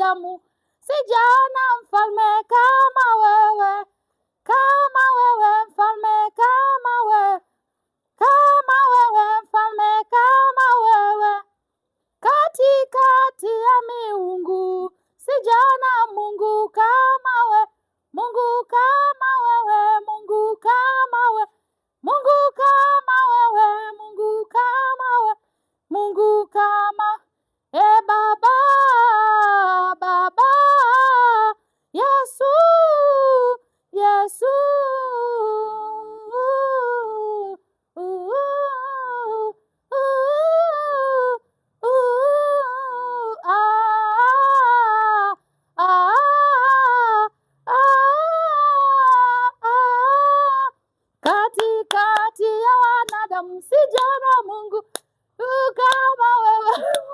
wanadamu, sijaona mfalme kama wewe, mfalme kama wewe, mfalme kama wewe. Katikati ya miungu sijaona Mungu kama wewe, Mungu kama wewe, Mungu kama wewe, Mungu kama wewe, Mungu kama wewe, Mungu kama Baba, Baba, Yesu, Yesu. Katikati ya wanadamu sijaona Mungu kama wewe.